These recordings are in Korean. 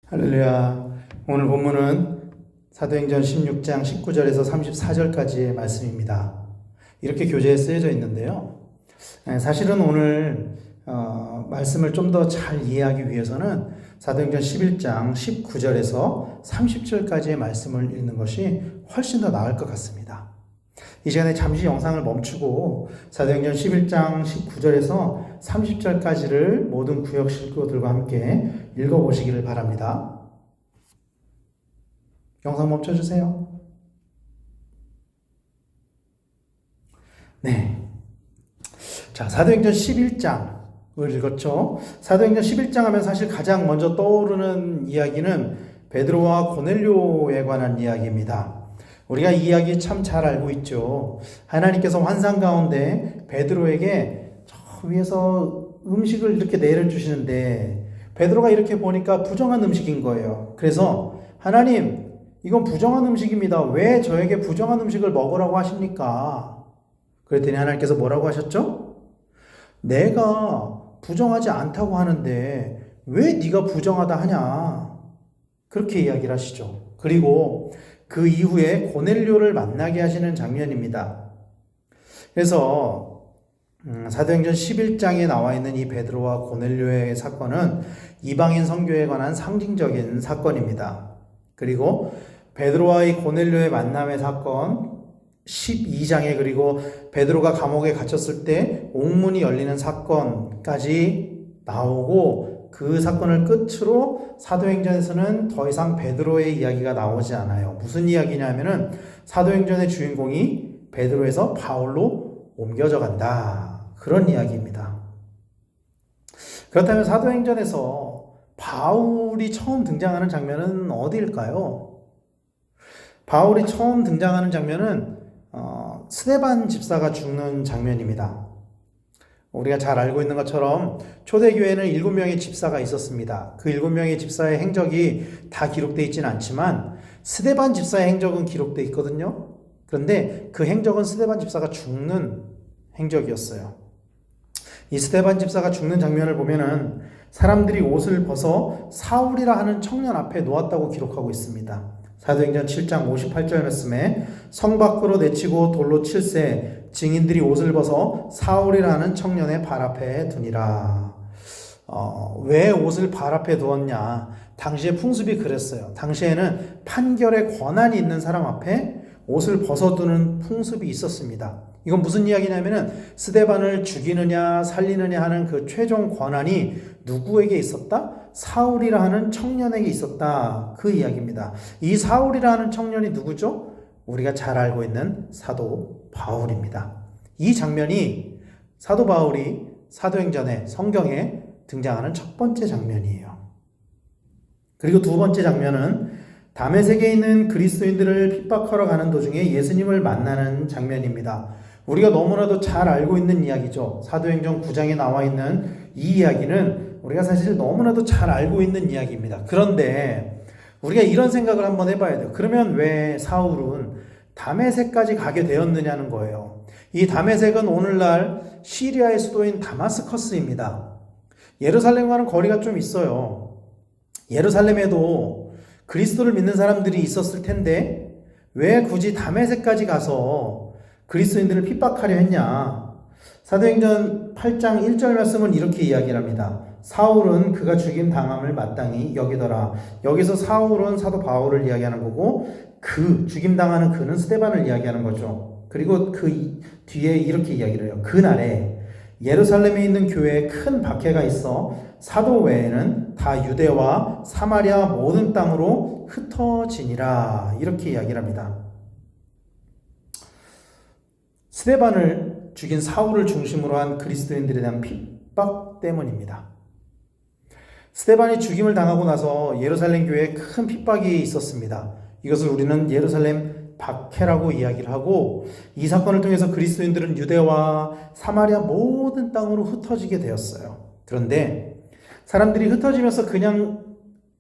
할렐루야. 오늘 본문은 사도행전 16장 19절에서 34절까지의 말씀입니다. 이렇게 교재에 쓰여져 있는데요. 사실은 오늘 말씀을 좀 더 잘 이해하기 위해서는 사도행전 11장 19절에서 30절까지의 말씀을 읽는 것이 훨씬 더 나을 것 같습니다. 이 시간에 잠시 영상을 멈추고 사도행전 11장 19절에서 30절까지를 모든 구역 식구들과 함께 읽어보시기를 바랍니다. 영상 멈춰주세요. 네. 자, 사도행전 11장을 읽었죠. 사도행전 11장 하면 사실 가장 먼저 떠오르는 이야기는 베드로와 고넬료에 관한 이야기입니다. 우리가 이 이야기 참 잘 알고 있죠. 하나님께서 환상 가운데 베드로에게 저 위에서 음식을 이렇게 내려주시는데 베드로가 이렇게 보니까 부정한 음식인 거예요. 그래서 하나님, 이건 부정한 음식입니다. 왜 저에게 부정한 음식을 먹으라고 하십니까? 그랬더니 하나님께서 뭐라고 하셨죠? 내가 부정하지 않다고 하는데 왜 네가 부정하다 하냐? 그렇게 이야기를 하시죠. 그리고 그 이후에 고넬료를 만나게 하시는 장면입니다. 그래서 사도행전 11장에 나와 있는 이 베드로와 고넬료의 사건은 이방인 선교에 관한 상징적인 사건입니다. 그리고 베드로와 이 고넬료의 만남의 사건 12장에 그리고 베드로가 감옥에 갇혔을 때 옥문이 열리는 사건까지 나오고 그 사건을 끝으로 사도행전에서는 더 이상 베드로의 이야기가 나오지 않아요. 무슨 이야기냐면은 사도행전의 주인공이 베드로에서 바울로 옮겨져 간다. 그런 이야기입니다. 그렇다면 사도행전에서 바울이 처음 등장하는 장면은 어디일까요? 바울이 처음 등장하는 장면은 스데반 집사가 죽는 장면입니다. 우리가 잘 알고 있는 것처럼 초대교회는 7명의 집사가 있었습니다. 그 7명의 집사의 행적이 다 기록되어 있지는 않지만 스데반 집사의 행적은 기록되어 있거든요. 그런데 그 행적은 스데반 집사가 죽는 행적이었어요. 이 스데반 집사가 죽는 장면을 보면은 사람들이 옷을 벗어 사울이라 하는 청년 앞에 놓았다고 기록하고 있습니다. 사도행전 7장 58절 말씀에 성 밖으로 내치고 돌로 칠세 증인들이 옷을 벗어 사울이라는 청년의 발 앞에 두니라. 왜 옷을 발 앞에 두었냐? 당시의 풍습이 그랬어요. 당시에는 판결의 권한이 있는 사람 앞에 옷을 벗어두는 풍습이 있었습니다. 이건 무슨 이야기냐면은 스데반을 죽이느냐 살리느냐 하는 그 최종 권한이 누구에게 있었다? 사울이라 하는 청년에게 있었다. 그 이야기입니다. 이 사울이라 하는 청년이 누구죠? 우리가 잘 알고 있는 사도 바울입니다. 이 장면이 사도 바울이 사도행전의 성경에 등장하는 첫 번째 장면이에요. 그리고 두 번째 장면은 다메섹에 있는 그리스도인들을 핍박하러 가는 도중에 예수님을 만나는 장면입니다. 우리가 너무나도 잘 알고 있는 이야기죠. 사도행전 9장에 나와 있는 이 이야기는 우리가 사실 너무나도 잘 알고 있는 이야기입니다. 그런데 우리가 이런 생각을 한번 해봐야 돼요. 그러면 왜 사울은 다메섹까지 가게 되었느냐는 거예요. 이 다메섹은 오늘날 시리아의 수도인 다마스커스입니다. 예루살렘과는 거리가 좀 있어요. 예루살렘에도 그리스도를 믿는 사람들이 있었을 텐데 왜 굳이 다메섹까지 가서 그리스도인들을 핍박하려 했냐? 사도행전 8장 1절 말씀은 이렇게 이야기를 합니다. 사울은 그가 죽임 당함을 마땅히 여기더라. 여기서 사울은 사도 바울을 이야기하는 거고 그 죽임 당하는 그는 스데반을 이야기하는 거죠. 그리고 그 뒤에 이렇게 이야기를 해요. 그날에 예루살렘에 있는 교회에 큰 박해가 있어 사도 외에는 다 유대와 사마리아 모든 땅으로 흩어지니라. 이렇게 이야기를 합니다. 스데반을 죽인 사울을 중심으로 한 그리스도인들에 대한 핍박 때문입니다. 스데반이 죽임을 당하고 나서 예루살렘 교회에 큰 핍박이 있었습니다. 이것을 우리는 예루살렘 박해라고 이야기를 하고 이 사건을 통해서 그리스도인들은 유대와 사마리아 모든 땅으로 흩어지게 되었어요. 그런데 사람들이 흩어지면서 그냥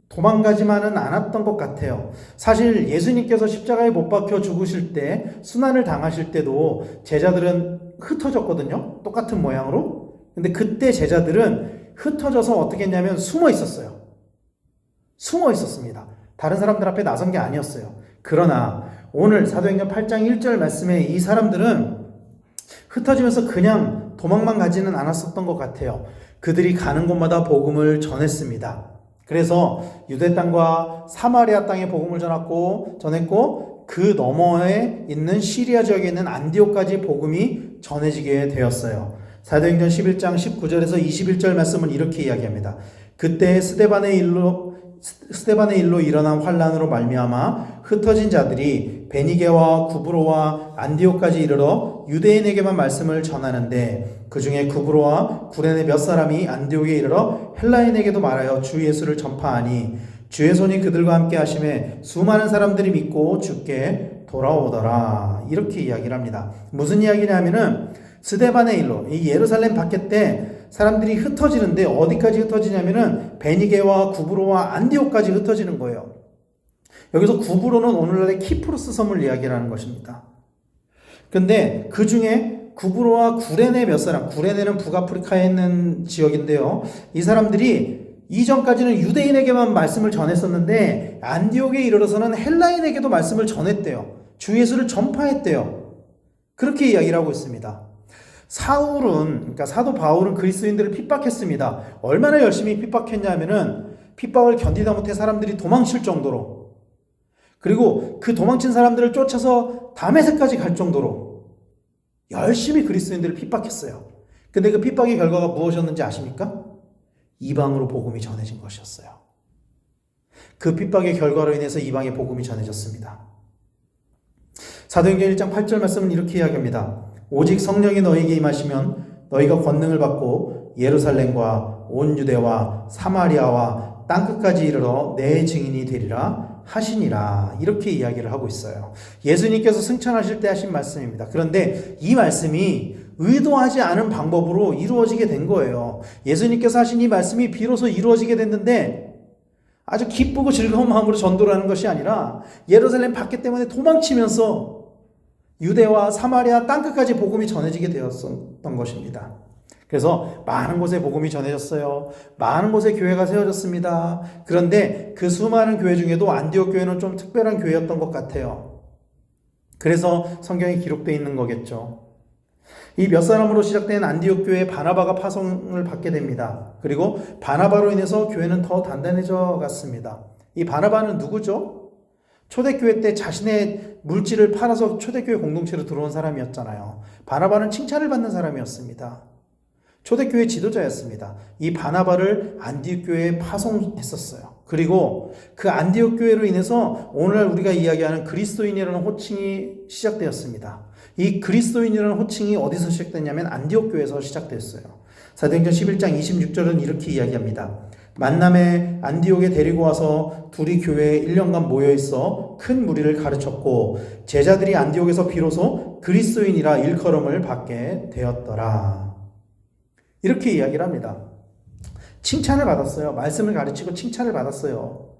도망가지만은 않았던 것 같아요. 사실 예수님께서 십자가에 못 박혀 죽으실 때 순환을 당하실 때도 제자들은 흩어졌거든요. 똑같은 모양으로. 근데 그때 제자들은 흩어져서 어떻게 했냐면 숨어 있었어요. 숨어 있었습니다. 다른 사람들 앞에 나선 게 아니었어요. 그러나 오늘 사도행전 8장 1절 말씀에 이 사람들은 흩어지면서 그냥 도망만 가지는 않았었던 것 같아요. 그들이 가는 곳마다 복음을 전했습니다. 그래서 유대 땅과 사마리아 땅에 복음을 전했고 그 너머에 있는 시리아 지역에 있는 안디옥까지 복음이 전해지게 되었어요. 사도행전 11장 19절에서 21절 말씀은 이렇게 이야기합니다. 그때 스데반의 일로 일어난 환란으로 말미암아 흩어진 자들이 베니게와 구브로와 안디옥까지 이르러 유대인에게만 말씀을 전하는데 그 중에 구브로와 구레네 몇 사람이 안디옥에 이르러 헬라인에게도 말하여 주 예수를 전파하니 주의 손이 그들과 함께 하심에 수많은 사람들이 믿고 주께 돌아오더라. 이렇게 이야기를 합니다. 무슨 이야기냐면은 스데반의 일로 이 예루살렘 밖에 때 사람들이 흩어지는데 어디까지 흩어지냐면은 베니게와 구브로와 안디옥까지 흩어지는 거예요. 여기서 구브로는 오늘날의 키프로스 섬을 이야기하는 것입니다. 근데 그 중에 구브로와 구레네 몇 사람, 구레네는 북아프리카에 있는 지역인데요. 이 사람들이 이전까지는 유대인에게만 말씀을 전했었는데 안디옥에 이르러서는 헬라인에게도 말씀을 전했대요. 주 예수를 전파했대요. 그렇게 이야기를 하고 있습니다. 그러니까 사도 바울은 그리스도인들을 핍박했습니다. 얼마나 열심히 핍박했냐면은 핍박을 견디다 못해 사람들이 도망칠 정도로, 그리고 그 도망친 사람들을 쫓아서 다메섹까지 갈 정도로 열심히 그리스도인들을 핍박했어요. 근데 그 핍박의 결과가 무엇이었는지 아십니까? 이방으로 복음이 전해진 것이었어요. 그 핍박의 결과로 인해서 이방에 복음이 전해졌습니다. 사도행전 1장 8절 말씀은 이렇게 이야기합니다. 오직 성령이 너희에게 임하시면 너희가 권능을 받고 예루살렘과 온 유대와 사마리아와 땅끝까지 이르러 내 증인이 되리라 하시니라. 이렇게 이야기를 하고 있어요. 예수님께서 승천하실 때 하신 말씀입니다. 그런데 이 말씀이 의도하지 않은 방법으로 이루어지게 된 거예요. 예수님께서 하신 이 말씀이 비로소 이루어지게 됐는데 아주 기쁘고 즐거운 마음으로 전도를 하는 것이 아니라 예루살렘 밖에 때문에 도망치면서 유대와 사마리아 땅끝까지 복음이 전해지게 되었던 것입니다. 그래서 많은 곳에 복음이 전해졌어요. 많은 곳에 교회가 세워졌습니다. 그런데 그 수많은 교회 중에도 안디옥 교회는 좀 특별한 교회였던 것 같아요. 그래서 성경에 기록되어 있는 거겠죠. 이 몇 사람으로 시작된 안디옥 교회에 바나바가 파송을 받게 됩니다. 그리고 바나바로 인해서 교회는 더 단단해져 갔습니다. 이 바나바는 누구죠? 초대교회 때 자신의 물질을 팔아서 초대교회 공동체로 들어온 사람이었잖아요. 바나바는 칭찬을 받는 사람이었습니다. 초대교회 지도자였습니다. 이 바나바를 안디옥 교회에 파송했었어요. 그리고 그 안디옥 교회로 인해서 오늘날 우리가 이야기하는 그리스도인이라는 호칭이 시작되었습니다. 이 그리스도인이라는 호칭이 어디서 시작됐냐면 안디옥 교회에서 시작됐어요. 사도행전 11장 26절은 이렇게 이야기합니다. 만남에 안디옥에 데리고 와서 둘이 교회에 1년간 모여있어 큰 무리를 가르쳤고 제자들이 안디옥에서 비로소 그리스도인이라 일컬음을 받게 되었더라. 이렇게 이야기를 합니다. 칭찬을 받았어요. 말씀을 가르치고 칭찬을 받았어요.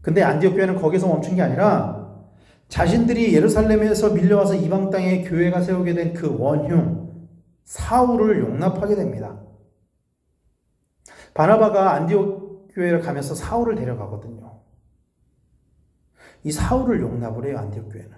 근데 안디옥 교회는 거기서 멈춘 게 아니라 자신들이 예루살렘에서 밀려와서 이방 땅에 교회가 세우게 된 그 원흉 사울을 용납하게 됩니다. 바나바가 안디옥 교회를 가면서 사울을 데려가거든요. 이 사울을 용납을 해요. 안디옥 교회는.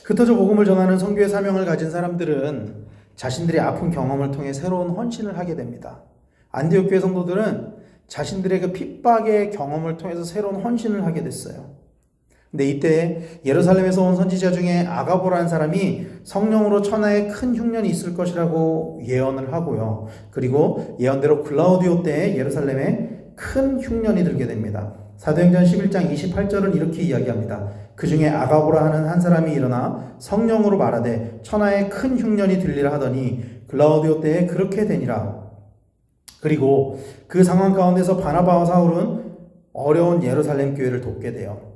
흩어져 복음을 전하는 선교의 사명을 가진 사람들은 자신들의 아픈 경험을 통해 새로운 헌신을 하게 됩니다. 안디옥 교회 성도들은 자신들의 그 핍박의 경험을 통해서 새로운 헌신을 하게 됐어요. 근데 이때 예루살렘에서 온 선지자 중에 아가보라는 사람이 성령으로 천하에 큰 흉년이 있을 것이라고 예언을 하고요. 그리고 예언대로 글라우디오 때에 예루살렘에 큰 흉년이 들게 됩니다. 사도행전 11장 28절은 이렇게 이야기합니다. 그 중에 아가보라 하는 한 사람이 일어나 성령으로 말하되 천하에 큰 흉년이 들리라 하더니 글라우디오 때에 그렇게 되니라. 그리고 그 상황 가운데서 바나바와 사울은 어려운 예루살렘 교회를 돕게 돼요.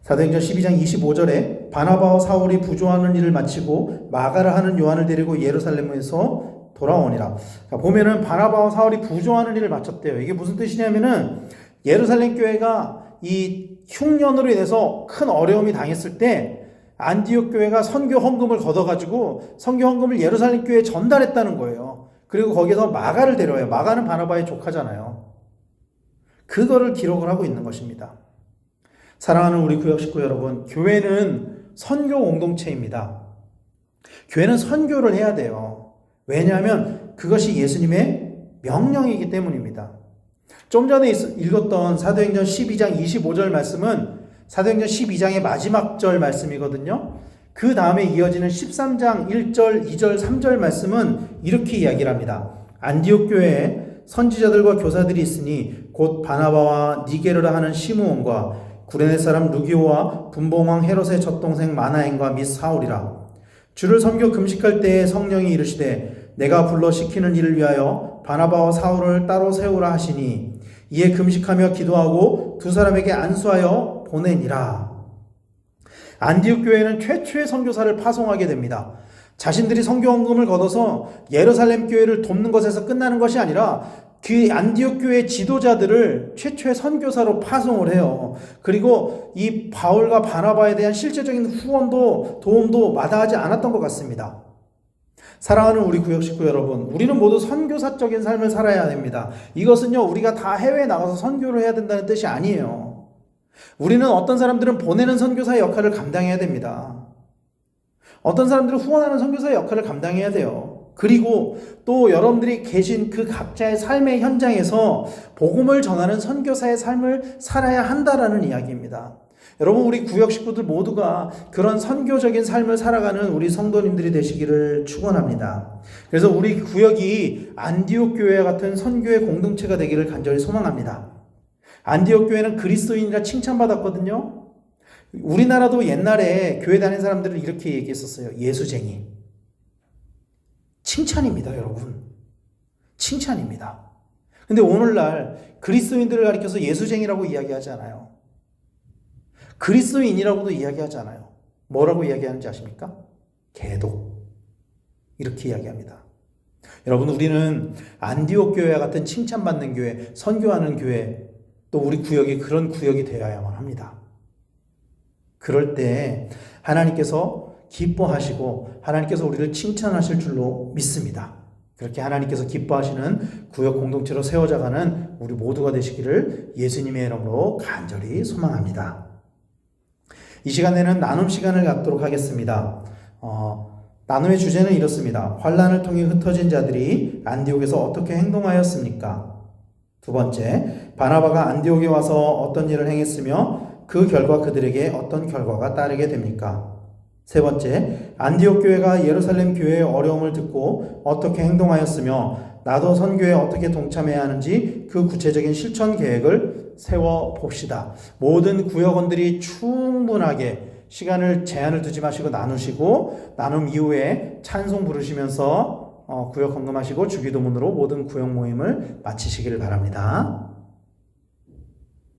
사도행전 12장 25절에 바나바와 사울이 부조하는 일을 마치고 마가라 하는 요한을 데리고 예루살렘에서 돌아오니라. 보면은 바나바와 사울이 부조하는 일을 마쳤대요. 이게 무슨 뜻이냐면은 예루살렘 교회가 이 흉년으로 인해서 큰 어려움이 당했을 때 안디옥 교회가 선교 헌금을 걷어가지고 선교 헌금을 예루살렘 교회에 전달했다는 거예요. 그리고 거기서 마가를 데려와요. 마가는 바나바의 조카잖아요. 그거를 기록을 하고 있는 것입니다. 사랑하는 우리 구역 식구 여러분, 교회는 선교 공동체입니다. 교회는 선교를 해야 돼요. 왜냐하면 그것이 예수님의 명령이기 때문입니다. 좀 전에 읽었던 사도행전 12장 25절 말씀은 사도행전 12장의 마지막 절 말씀이거든요. 그 다음에 이어지는 13장 1절, 2절, 3절 말씀은 이렇게 이야기를 합니다. 안디옥 교회에 선지자들과 교사들이 있으니 곧 바나바와 니게르라 하는 시므온과 구레네 사람 루기오와 분봉왕 헤롯의 젖동생 마나엔과 및 사울이라. 주를 섬겨 금식할 때에 성령이 이르시되 내가 불러 시키는 일을 위하여 바나바와 사울을 따로 세우라 하시니 이에 금식하며 기도하고 두 사람에게 안수하여 보내니라. 안디옥 교회는 최초의 선교사를 파송하게 됩니다. 자신들이 선교 헌금을 걷어서 예루살렘 교회를 돕는 것에서 끝나는 것이 아니라 그 안디옥 교회 지도자들을 최초의 선교사로 파송을 해요. 그리고 이 바울과 바나바에 대한 실제적인 후원도 도움도 마다하지 않았던 것 같습니다. 사랑하는 우리 구역 식구 여러분, 우리는 모두 선교사적인 삶을 살아야 됩니다. 이것은요, 우리가 다 해외에 나가서 선교를 해야 된다는 뜻이 아니에요. 우리는 어떤 사람들은 보내는 선교사의 역할을 감당해야 됩니다. 어떤 사람들은 후원하는 선교사의 역할을 감당해야 돼요. 그리고 또 여러분들이 계신 그 각자의 삶의 현장에서 복음을 전하는 선교사의 삶을 살아야 한다라는 이야기입니다. 여러분, 우리 구역 식구들 모두가 그런 선교적인 삶을 살아가는 우리 성도님들이 되시기를 축원합니다. 그래서 우리 구역이 안디옥 교회와 같은 선교의 공동체가 되기를 간절히 소망합니다. 안디옥 교회는 그리스도인이라 칭찬받았거든요. 우리나라도 옛날에 교회 다니는 사람들은 이렇게 얘기했었어요. 예수쟁이. 칭찬입니다, 여러분. 칭찬입니다. 근데 오늘날 그리스도인들을 가리켜서 예수쟁이라고 이야기하지 않아요. 그리스도인이라고도 이야기하지 않아요. 뭐라고 이야기하는지 아십니까? 개독. 이렇게 이야기합니다. 여러분, 우리는 안디옥 교회와 같은 칭찬받는 교회, 선교하는 교회, 또 우리 구역이 그런 구역이 되어야만 합니다. 그럴 때 하나님께서 기뻐하시고 하나님께서 우리를 칭찬하실 줄로 믿습니다. 그렇게 하나님께서 기뻐하시는 구역 공동체로 세워져가는 우리 모두가 되시기를 예수님의 이름으로 간절히 소망합니다. 이 시간에는 나눔 시간을 갖도록 하겠습니다. 나눔의 주제는 이렇습니다. 환난을 통해 흩어진 자들이 안디옥에서 어떻게 행동하였습니까? 두 번째, 바나바가 안디옥에 와서 어떤 일을 행했으며 그 결과 그들에게 어떤 결과가 따르게 됩니까? 세 번째, 안디옥 교회가 예루살렘 교회의 어려움을 듣고 어떻게 행동하였으며 나도 선교에 어떻게 동참해야 하는지 그 구체적인 실천 계획을 세워봅시다. 모든 구역원들이 충분하게 시간을 제한을 두지 마시고 나누시고 나눔 이후에 찬송 부르시면서 구역 헌금하시고 주기도문으로 모든 구역 모임을 마치시기를 바랍니다.